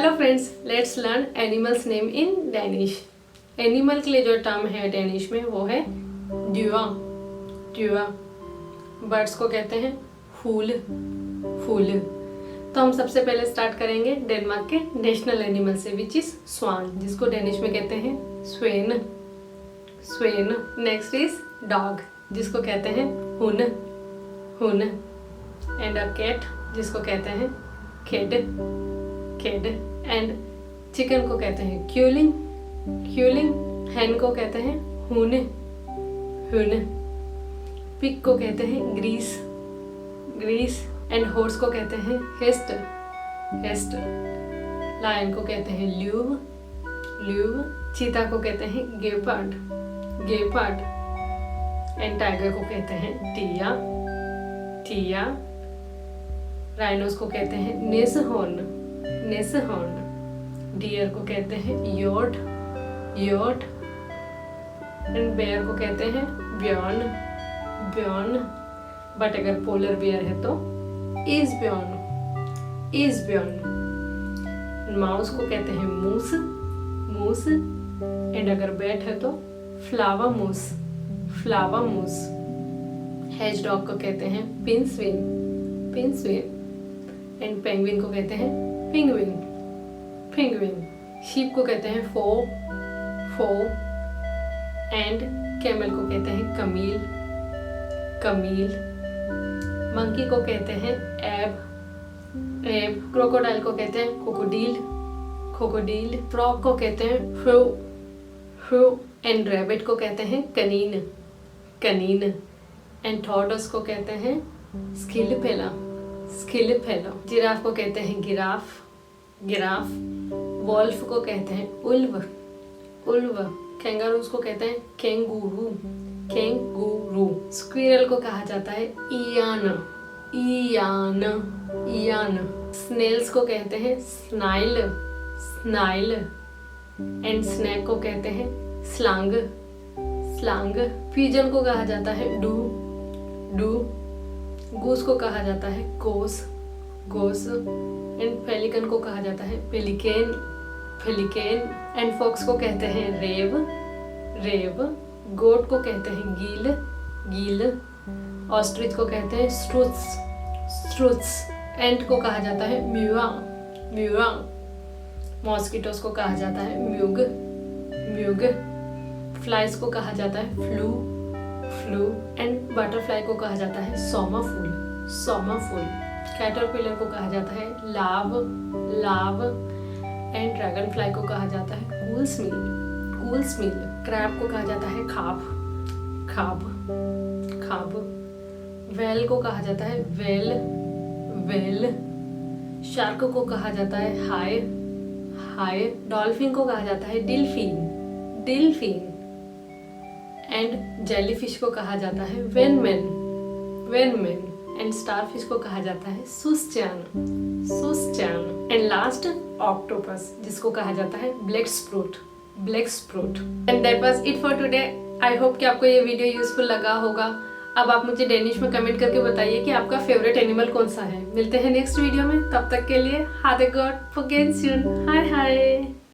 Hello friends, let's learn animals name in Danish. Animal के लिए जो टर्म है डैनिश में वो है ड्यूआ। ड्यूआ। बर्ड्स को कहते हैं फूल। फूल। तो हम सबसे पहले स्टार्ट करेंगे डेनमार्क के नेशनल एनिमल से, विच इज स्वान, जिसको डैनिश में कहते हैं स्वेन। स्वेन। नेक्स्ट इज डॉग, जिसको कहते हैं हुन। हुन। एंड अ कैट, जिसको कहते हैं खेड। खेड। एंड चिकन को कहते हैं क्यूलिंग। क्यूलिंग। हैन को कहते हैं हुन। हुन। पिग को कहते हैं ग्रीस। ग्रीस। एंड हॉर्स को कहते हैं हेस्ट। हेस्ट। लायन को कहते हैं ल्यूव। ल्यूव। चीता को कहते हैं गेपार्ड। गेपार्ड। एंड टाइगर को कहते हैं टिया। टिया। राइनोस को कहते हैं नेसहॉर्न। नेसहॉर्न। डियर को कहते हैं योट। योट। एंड बेयर को कहते हैं ब्यॉर्न। ब्यॉर्न। बट अगर पोलर बियर है तो इज ब्यॉर्न। इज ब्यॉर्न। माउस को कहते हैं मूस। मूस। एंड अगर बैट है तो फ्लावर मूस। फ्लावर मूस। हेज डॉग को कहते हैं पिंस्विन। पिंस्विन। एंड पेंगुइन को कहते हैं पिंगुइन। पिंगुइन। शीप को कहते हैं फो। फो। एंड कैमल को कहते हैं कमील। कमील। मंकी को कहते हैं एब। एब। क्रोकोडाइल को कहते हैं क्रोकोडील। क्रोकोडील। फ्रॉग को कहते हैं फ्रो। फ्रो। एंड रैबिट को कहते हैं कनीन। कनीन। एंड टॉर्टोइस को कहते हैं स्किलिपेला। स्किलिपेला। जिराफ को कहते हैं गिराफ। गिराफ। वॉल्फ को कहते हैं उल्व। उल्व। कैंगारूस को कहते हैं कैंगूरू। कैंगूरू। स्क्विरल को कहा जाता है इयान। इयान। इयान। स्नेल्स को कहते हैं स्नाइल। स्नाइल। एंड स्नैक को कहते हैं स्लांग। स्लांग। पिजन को कहा जाता है डू। डू। गूस को कहा जाता है गोस। गोस। एंड पेलिकन को कहा जाता है पेलिकेन। पेलिकेन। एंड फॉक्स को कहते हैं रेव। रेव। गोट को कहते हैं गील। गील। ऑस्ट्रिच को कहते हैं स्ट्रुट्स। स्ट्रुट्स। एंट को कहा जाता है म्यूआ। म्यूआ। मॉस्किटोस को कहा जाता है म्यूग। म्यूग। फ्लाइज को कहा जाता है फ्लू। फ्लू। एंड बटरफ्लाई को कहा जाता है सोमा फूल। सोमा फूल। कैटरपिलर को कहा जाता है लाव। लाव। एंड ड्रैगन फ्लाई को कहा जाता है कूल स्मील। कूल स्मील। क्रैब को कहा जाता है खाब। खाब। खाब। वेल को कहा जाता है वेल। वेल। शार्क को कहा जाता है हाय। हाय। डॉल्फिन को कहा जाता है डिल्फिन। डिल्फिन। एंड जेलीफिश को कहा जाता है वेनमेन। वेनमेन। एंड स्टारफिश को कहा जाता है सुस्चान। सुस्चान। एंड लास्ट ऑक्टोपस, जिसको कहा जाता है black sprout. Black sprout. And that was it for today. I hope कि आपको ये वीडियो यूजफुल लगा होगा। अब आप मुझे डेनिश में कमेंट करके बताइए कि आपका फेवरेट एनिमल कौन सा है। मिलते हैं नेक्स्ट वीडियो में, तब तक के लिए हाय गॉड फॉरगेट सून। हाय हाय।